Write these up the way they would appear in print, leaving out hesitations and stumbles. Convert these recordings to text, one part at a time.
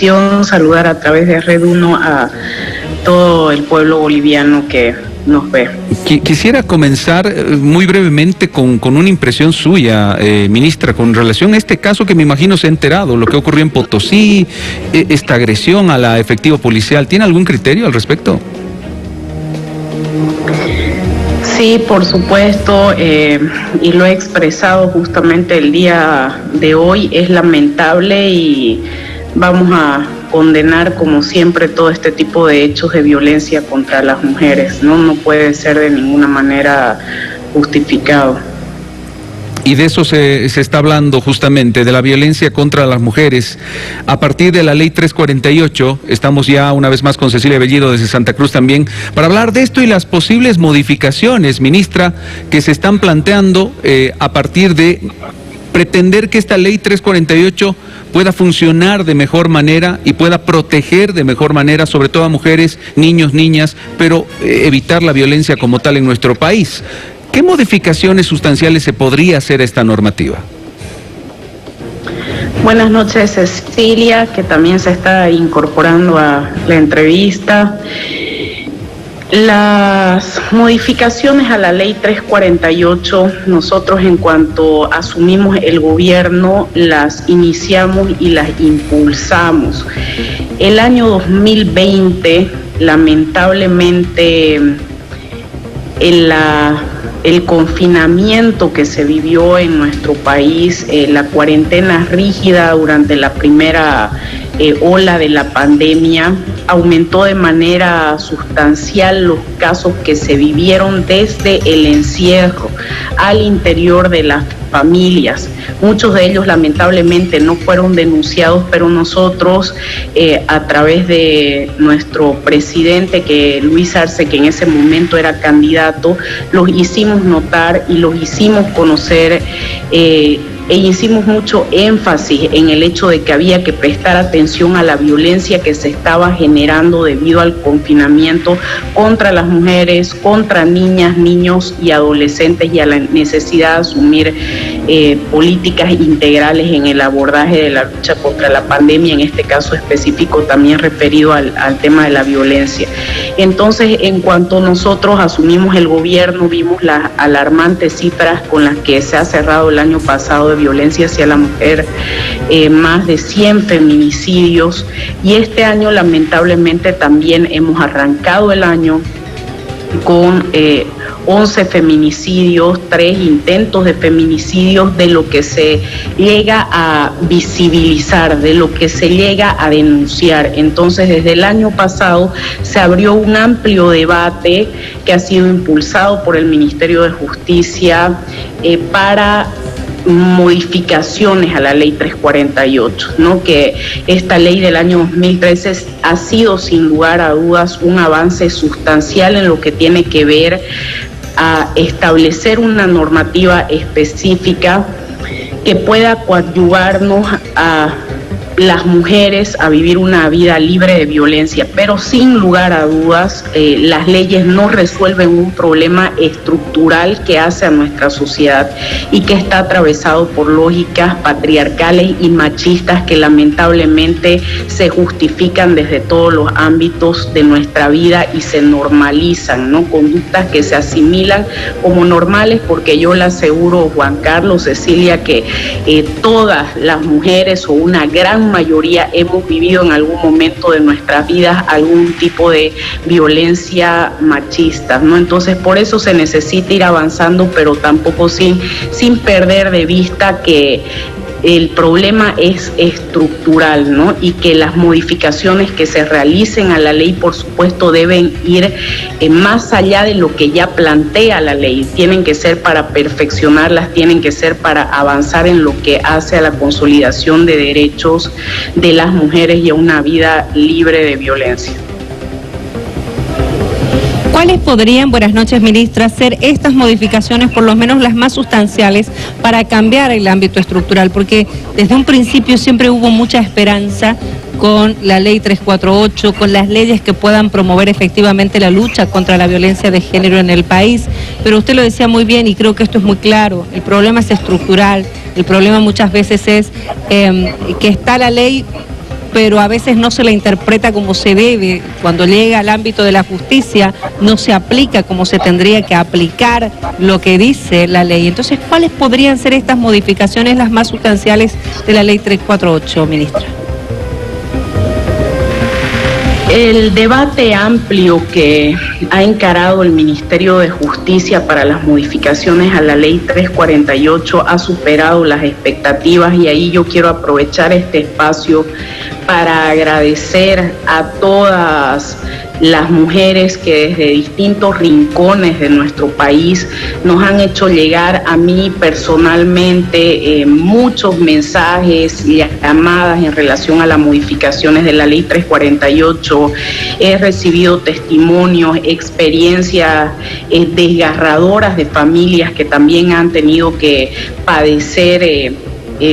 invitación, saludar a través de Red 1 a todo el pueblo boliviano que nos ve. Quisiera comenzar muy brevemente con una impresión suya, ministra, con relación a este caso que me imagino se ha enterado, lo que ocurrió en Potosí, esta agresión a la efectivo policial. ¿Tiene algún criterio al respecto? Sí, por supuesto, y lo he expresado justamente el día de hoy. Es lamentable y vamos a condenar como siempre todo este tipo de hechos de violencia contra las mujeres, ¿no? No puede ser de ninguna manera justificado. Y de eso se está hablando justamente, de la violencia contra las mujeres. A partir de la ley 348, estamos ya una vez más con Cecilia Bellido desde Santa Cruz también, para hablar de esto y las posibles modificaciones, ministra, que se están planteando a partir de pretender que esta ley 348 pueda funcionar de mejor manera y pueda proteger de mejor manera, sobre todo a mujeres, niños, niñas, pero evitar la violencia como tal en nuestro país. ¿Qué modificaciones sustanciales se podría hacer a esta normativa? Buenas noches, Cecilia, que también se está incorporando a la entrevista. Las modificaciones a la ley 348, nosotros en cuanto asumimos el gobierno, las iniciamos y las impulsamos. El año 2020, lamentablemente, el confinamiento que se vivió en nuestro país, la cuarentena rígida durante la primera ola de la pandemia, aumentó de manera sustancial los casos que se vivieron desde el encierro al interior de las familias. Muchos de ellos lamentablemente no fueron denunciados, pero nosotros a través de nuestro presidente, Luis Arce, que en ese momento era candidato, los hicimos notar y los hicimos conocer e hicimos mucho énfasis en el hecho de que había que prestar atención a la violencia que se estaba generando debido al confinamiento contra las mujeres, contra niñas, niños y adolescentes, y a la necesidad de asumir políticas integrales en el abordaje de la lucha contra la pandemia, en este caso específico también referido al tema de la violencia. Entonces, en cuanto nosotros asumimos el gobierno, vimos las alarmantes cifras con las que se ha cerrado el año pasado de violencia hacia la mujer, más de 100 feminicidios, y este año lamentablemente también hemos arrancado el año con 11 feminicidios, 3 intentos de feminicidios, de lo que se llega a visibilizar, de lo que se llega a denunciar. Entonces, desde el año pasado se abrió un amplio debate que ha sido impulsado por el Ministerio de Justicia para modificaciones a la ley 348, ¿no? Que esta ley del año 2013 ha sido sin lugar a dudas un avance sustancial en lo que tiene que ver a establecer una normativa específica que pueda coadyuvarnos a las mujeres a vivir una vida libre de violencia, pero sin lugar a dudas las leyes no resuelven un problema estructural que hace a nuestra sociedad y que está atravesado por lógicas patriarcales y machistas que lamentablemente se justifican desde todos los ámbitos de nuestra vida y se normalizan, ¿no? Conductas que se asimilan como normales, porque yo le aseguro, Juan Carlos, Cecilia, que todas las mujeres o una gran mayoría hemos vivido en algún momento de nuestras vidas algún tipo de violencia machista, ¿no? Entonces, por eso se necesita ir avanzando, pero tampoco sin perder de vista que el problema es estructural, ¿no? Y que las modificaciones que se realicen a la ley, por supuesto, deben ir más allá de lo que ya plantea la ley. Tienen que ser para perfeccionarlas, tienen que ser para avanzar en lo que hace a la consolidación de derechos de las mujeres y a una vida libre de violencia. ¿Cuáles podrían, buenas noches, ministra, ser estas modificaciones, por lo menos las más sustanciales, para cambiar el ámbito estructural? Porque desde un principio siempre hubo mucha esperanza con la ley 348, con las leyes que puedan promover efectivamente la lucha contra la violencia de género en el país, pero usted lo decía muy bien y creo que esto es muy claro, el problema es estructural, el problema muchas veces es que está la ley pero a veces no se la interpreta como se debe. Cuando llega al ámbito de la justicia, no se aplica como se tendría que aplicar lo que dice la ley. Entonces, ¿cuáles podrían ser estas modificaciones las más sustanciales de la ley 348, ministra? El debate amplio que ha encarado el Ministerio de Justicia para las modificaciones a la ley 348 ha superado las expectativas, y ahí yo quiero aprovechar este espacio para agradecer a todas las mujeres que desde distintos rincones de nuestro país nos han hecho llegar a mí personalmente muchos mensajes y llamadas en relación a las modificaciones de la ley 348. He recibido testimonios, experiencias desgarradoras de familias que también han tenido que padecer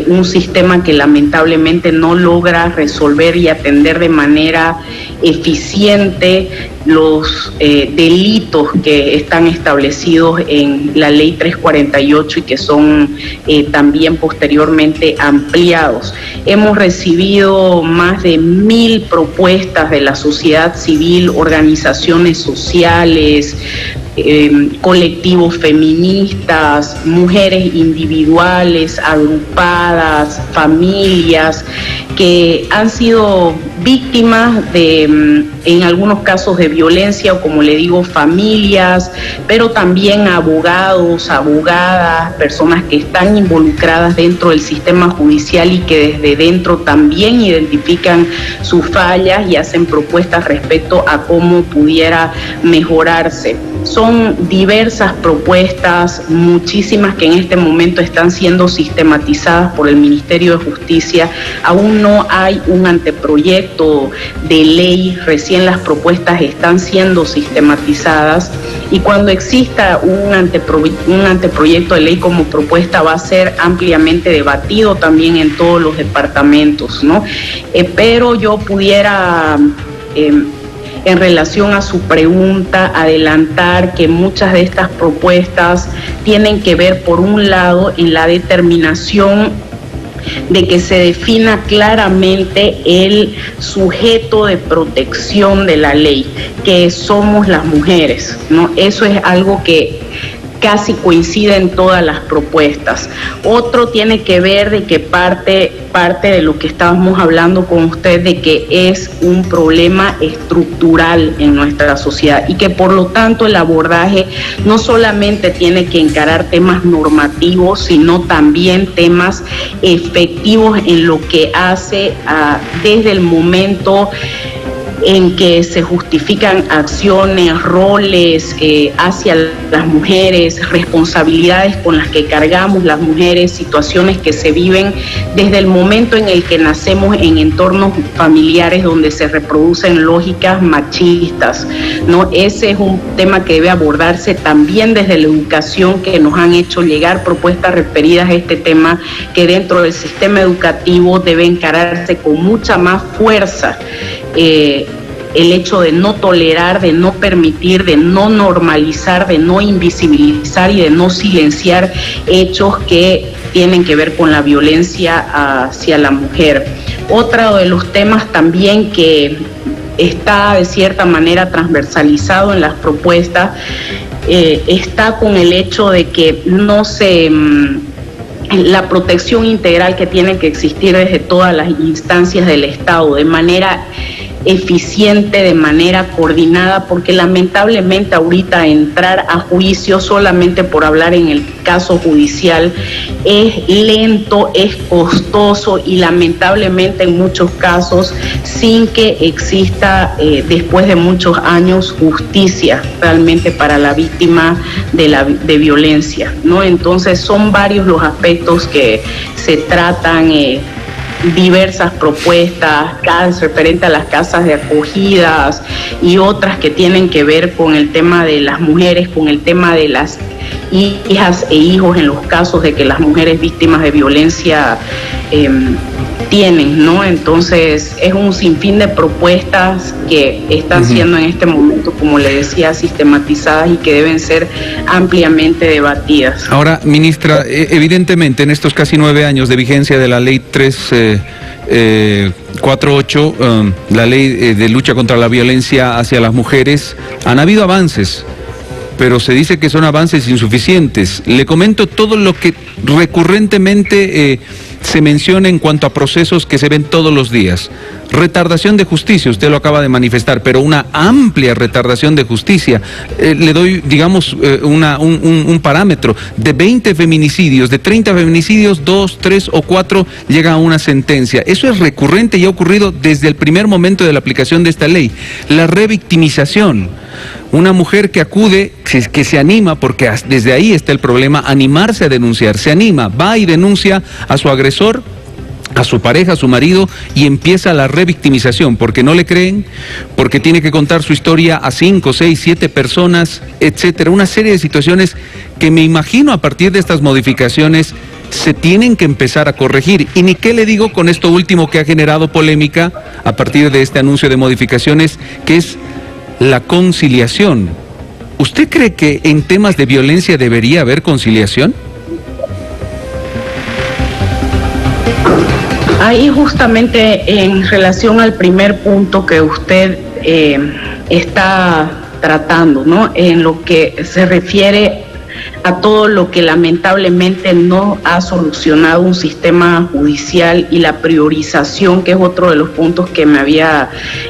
un sistema que lamentablemente no logra resolver y atender de manera eficiente los delitos que están establecidos en la ley 348 y que son también posteriormente ampliados. Hemos recibido más de 1000 propuestas de la sociedad civil, organizaciones sociales, colectivos feministas, mujeres individuales, agrupadas, familias que han sido víctimas de, en algunos casos, de violencia, o como le digo, familias, pero también abogados, abogadas, personas que están involucradas dentro del sistema judicial y que desde dentro también identifican sus fallas y hacen propuestas respecto a cómo pudiera mejorarse. Son diversas propuestas, muchísimas que en este momento están siendo sistematizadas por el Ministerio de Justicia. Aún no hay un anteproyecto de ley, recién las propuestas están siendo sistematizadas, y cuando exista un anteproyecto de ley como propuesta va a ser ampliamente debatido también en todos los departamentos, ¿no? Pero yo pudiera en relación a su pregunta, adelantar que muchas de estas propuestas tienen que ver, por un lado, en la determinación de que se defina claramente el sujeto de protección de la ley, que somos las mujeres, ¿no? Eso es algo que casi coincide en todas las propuestas. Otro tiene que ver de que parte de lo que estábamos hablando con usted, de que es un problema estructural en nuestra sociedad y que por lo tanto el abordaje no solamente tiene que encarar temas normativos, sino también temas efectivos en lo que hace desde el momento en que se justifican acciones, roles hacia las mujeres, responsabilidades con las que cargamos las mujeres, situaciones que se viven desde el momento en el que nacemos en entornos familiares donde se reproducen lógicas machistas, ¿no? Ese es un tema que debe abordarse también desde la educación, que nos han hecho llegar propuestas referidas a este tema, que dentro del sistema educativo debe encararse con mucha más fuerza. El hecho de no tolerar, de no permitir, de no normalizar, de no invisibilizar y de no silenciar hechos que tienen que ver con la violencia hacia la mujer. Otro de los temas también que está de cierta manera transversalizado en las propuestas está con el hecho de que no se... la protección integral que tiene que existir desde todas las instancias del Estado, de manera eficiente, de manera coordinada, porque lamentablemente ahorita entrar a juicio solamente por hablar en el caso judicial es lento, es costoso y lamentablemente en muchos casos sin que exista después de muchos años justicia realmente para la víctima de violencia, ¿no? Entonces son varios los aspectos que se tratan, diversas propuestas, referente a las casas de acogidas y otras que tienen que ver con el tema de las mujeres, con el tema de las hijas e hijos en los casos de que las mujeres víctimas de violencia tienen, ¿no? Entonces es un sinfín de propuestas que están siendo en este momento, como le decía, sistematizadas y que deben ser ampliamente debatidas. Ahora, ministra, evidentemente en estos casi 9 años de vigencia de la ley 348, 48, la ley de lucha contra la violencia hacia las mujeres, han habido avances, pero se dice que son avances insuficientes. Le comento todo lo que recurrentemente se menciona en cuanto a procesos que se ven todos los días. Retardación de justicia, usted lo acaba de manifestar, pero una amplia retardación de justicia. Le doy, digamos, un parámetro. De 20 feminicidios, de 30 feminicidios, 2, 3 o 4 llega a una sentencia. Eso es recurrente y ha ocurrido desde el primer momento de la aplicación de esta ley. La revictimización. Una mujer que acude, que se anima, porque desde ahí está el problema, animarse a denunciar. Se anima, va y denuncia a su agresor, a su pareja, a su marido, y empieza la revictimización, porque no le creen, porque tiene que contar su historia a 5, 6, 7 personas, etcétera. Una serie de situaciones que me imagino a partir de estas modificaciones se tienen que empezar a corregir. Y ni qué le digo con esto último que ha generado polémica a partir de este anuncio de modificaciones, que es la conciliación. ¿Usted cree que en temas de violencia debería haber conciliación? Ahí justamente en relación al primer punto que usted está tratando, ¿no? En lo que se refiere a todo lo que lamentablemente no ha solucionado un sistema judicial y la priorización, que es otro de los puntos que me había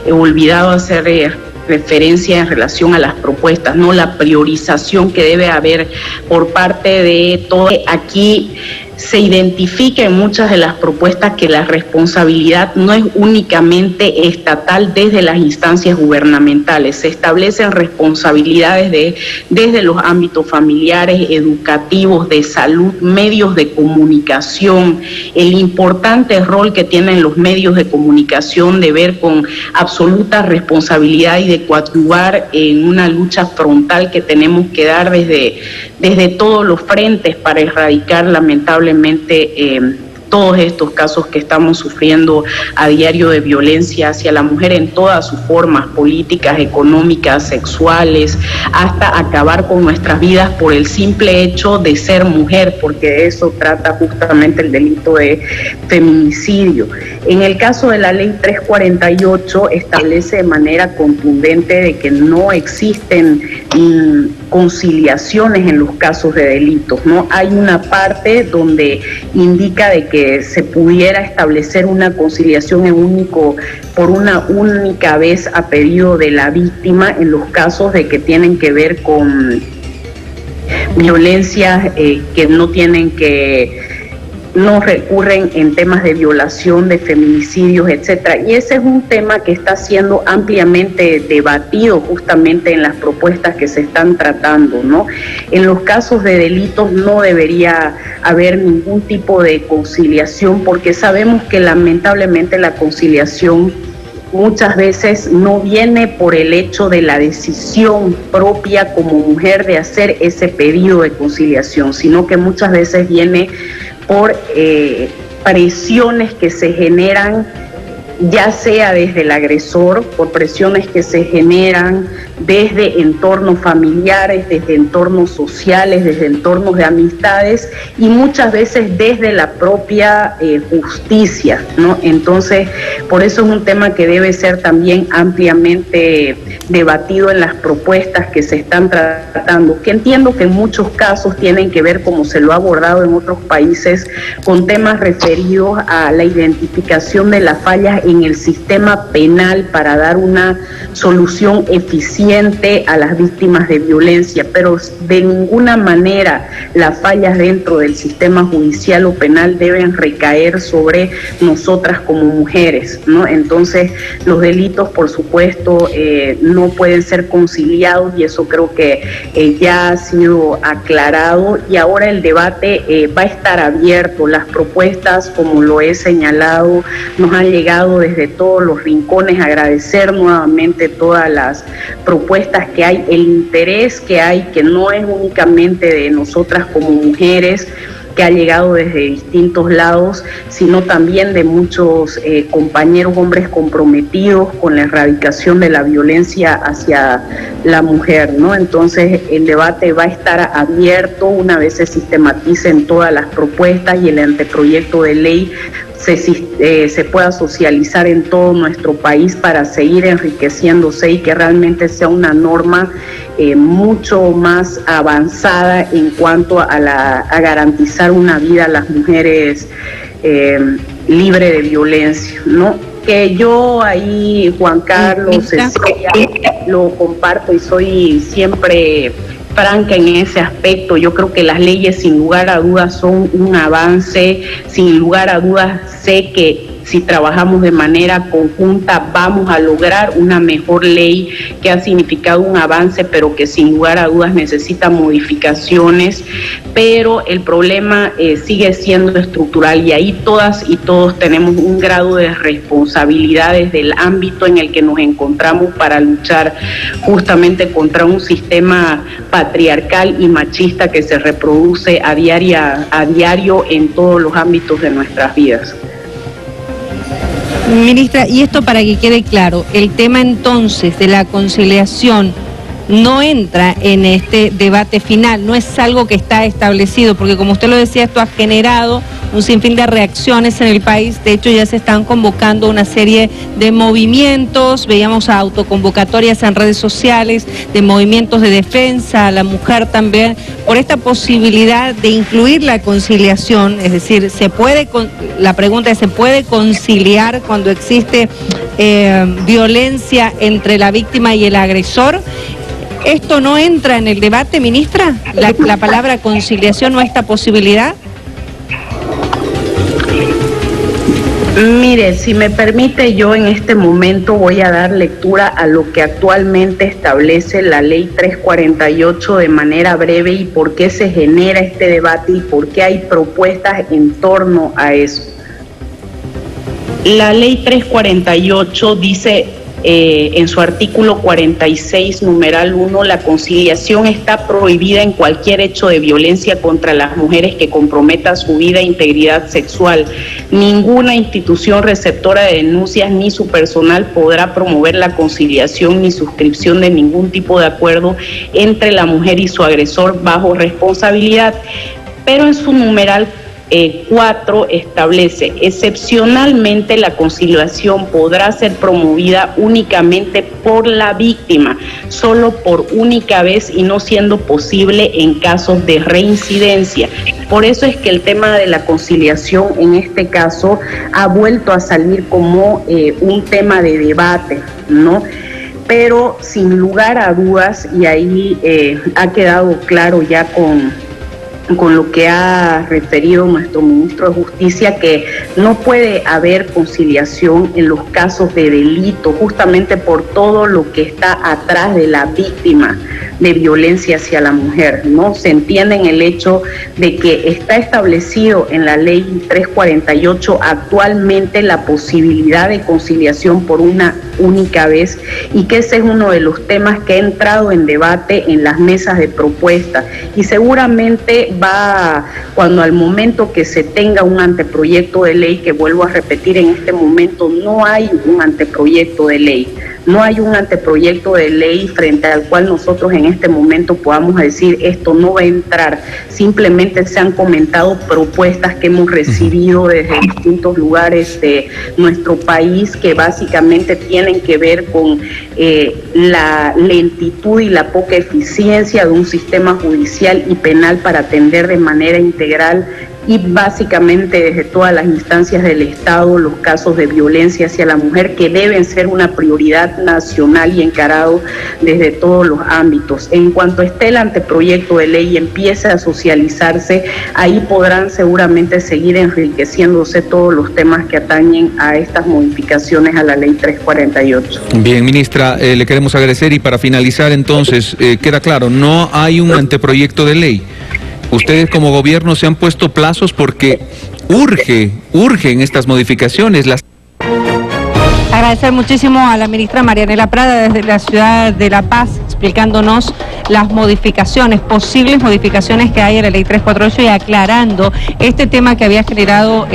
olvidado hacer referencia en relación a las propuestas, ¿no? La priorización que debe haber por parte de todo. Aquí se identifica en muchas de las propuestas que la responsabilidad no es únicamente estatal desde las instancias gubernamentales, se establecen responsabilidades desde los ámbitos familiares, educativos, de salud, medios de comunicación, el importante rol que tienen los medios de comunicación de ver con absoluta responsabilidad y de coadyuvar en una lucha frontal que tenemos que dar desde todos los frentes para erradicar lamentablemente todos estos casos que estamos sufriendo a diario de violencia hacia la mujer en todas sus formas, políticas, económicas, sexuales, hasta acabar con nuestras vidas por el simple hecho de ser mujer, porque de eso trata justamente el delito de feminicidio. En el caso de la ley 348 establece de manera contundente de que no existen conciliaciones en los casos de delitos, ¿no? Hay una parte donde indica de que se pudiera establecer una conciliación por una única vez a pedido de la víctima en los casos de que tienen que ver con violencias que no recurren en temas de violación, de feminicidios, etcétera. Y ese es un tema que está siendo ampliamente debatido justamente en las propuestas que se están tratando, ¿no? En los casos de delitos no debería haber ningún tipo de conciliación, porque sabemos que lamentablemente la conciliación muchas veces no viene por el hecho de la decisión propia como mujer de hacer ese pedido de conciliación, sino que muchas veces viene por presiones que se generan, ya sea desde el agresor, por presiones que se generan desde entornos familiares, desde entornos sociales, desde entornos de amistades y muchas veces desde la propia justicia, ¿no? Entonces, por eso es un tema que debe ser también ampliamente debatido en las propuestas que se están tratando, que entiendo que en muchos casos tienen que ver, como se lo ha abordado en otros países, con temas referidos a la identificación de las fallas en el sistema penal para dar una solución eficiente a las víctimas de violencia, pero de ninguna manera las fallas dentro del sistema judicial o penal deben recaer sobre nosotras como mujeres, ¿no? Entonces, los delitos, por supuesto, no pueden ser conciliados y eso creo que ya ha sido aclarado y ahora el debate va a estar abierto. Las propuestas, como lo he señalado, nos han llegado desde todos los rincones. Agradecer nuevamente todas las propuestas que hay, el interés que hay, que no es únicamente de nosotras como mujeres, que ha llegado desde distintos lados, sino también de muchos compañeros hombres comprometidos con la erradicación de la violencia hacia la mujer, ¿no? Entonces el debate va a estar abierto una vez se sistematicen todas las propuestas y el anteproyecto de ley se pueda socializar en todo nuestro país para seguir enriqueciéndose y que realmente sea una norma mucho más avanzada en cuanto a garantizar una vida a las mujeres libre de violencia, ¿no? Que yo ahí, Juan Carlos, Cecilia, lo comparto y soy siempre franca en ese aspecto. Yo creo que las leyes sin lugar a dudas son un avance, sin lugar a dudas sé que si trabajamos de manera conjunta vamos a lograr una mejor ley que ha significado un avance, pero que sin lugar a dudas necesita modificaciones, pero el problema sigue siendo estructural y ahí todas y todos tenemos un grado de responsabilidad desde el ámbito en el que nos encontramos para luchar justamente contra un sistema patriarcal y machista que se reproduce a diario en todos los ámbitos de nuestras vidas. Ministra, y esto para que quede claro, el tema entonces de la conciliación no entra en este debate final, no es algo que está establecido, porque como usted lo decía, esto ha generado un sinfín de reacciones en el país. De hecho, ya se están convocando una serie de movimientos, veíamos autoconvocatorias en redes sociales, de movimientos de defensa a la mujer también, por esta posibilidad de incluir la conciliación, es decir, la pregunta es, ¿se puede conciliar cuando existe violencia entre la víctima y el agresor? ¿Esto no entra en el debate, ministra? ¿La palabra conciliación o esta posibilidad? Mire, si me permite, yo en este momento voy a dar lectura a lo que actualmente establece la Ley 348 de manera breve y por qué se genera este debate y por qué hay propuestas en torno a eso. La Ley 348 dice en su artículo 46, numeral 1, la conciliación está prohibida en cualquier hecho de violencia contra las mujeres que comprometa su vida e integridad sexual. Ninguna institución receptora de denuncias ni su personal podrá promover la conciliación ni suscripción de ningún tipo de acuerdo entre la mujer y su agresor bajo responsabilidad. Pero en su numeral 4 establece, excepcionalmente la conciliación podrá ser promovida únicamente por la víctima, solo por única vez y no siendo posible en casos de reincidencia. Por eso es que el tema de la conciliación en este caso ha vuelto a salir como un tema de debate, ¿no? Pero sin lugar a dudas, y ahí ha quedado claro ya con lo que ha referido nuestro ministro de Justicia, que no puede haber conciliación en los casos de delito, justamente por todo lo que está atrás de la víctima de violencia hacia la mujer, ¿no? Se entiende en el hecho de que está establecido en la Ley 348 actualmente la posibilidad de conciliación por una única vez y que ese es uno de los temas que ha entrado en debate en las mesas de propuesta y seguramente cuando al momento que se tenga un anteproyecto de ley, que vuelvo a repetir, en este momento no hay un anteproyecto de ley, no hay un anteproyecto de ley frente al cual nosotros en este momento podamos decir esto no va a entrar, simplemente se han comentado propuestas que hemos recibido desde distintos lugares de nuestro país que básicamente tienen que ver con la lentitud y la poca eficiencia de un sistema judicial y penal para atender de manera integral y básicamente desde todas las instancias del Estado los casos de violencia hacia la mujer que deben ser una prioridad nacional y encarado desde todos los ámbitos. En cuanto esté el anteproyecto de ley y empiece a socializarse, ahí podrán seguramente seguir enriqueciéndose todos los temas que atañen a estas modificaciones a la Ley 348. Bien, ministra, le queremos agradecer y para finalizar entonces, queda claro, no hay un anteproyecto de ley. Ustedes como gobierno se han puesto plazos porque urgen estas modificaciones. Agradecer muchísimo a la ministra Marianela Prada desde la ciudad de La Paz, explicándonos las modificaciones, posibles modificaciones que hay en la Ley 348 y aclarando este tema que había generado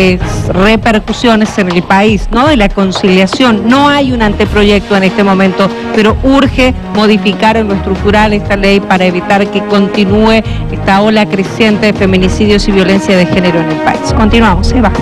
repercusiones en el país, ¿no? De la conciliación. No hay un anteproyecto en este momento, pero urge modificar en lo estructural esta ley para evitar que continúe esta ola creciente de feminicidios y violencia de género en el país. Continuamos, Eva.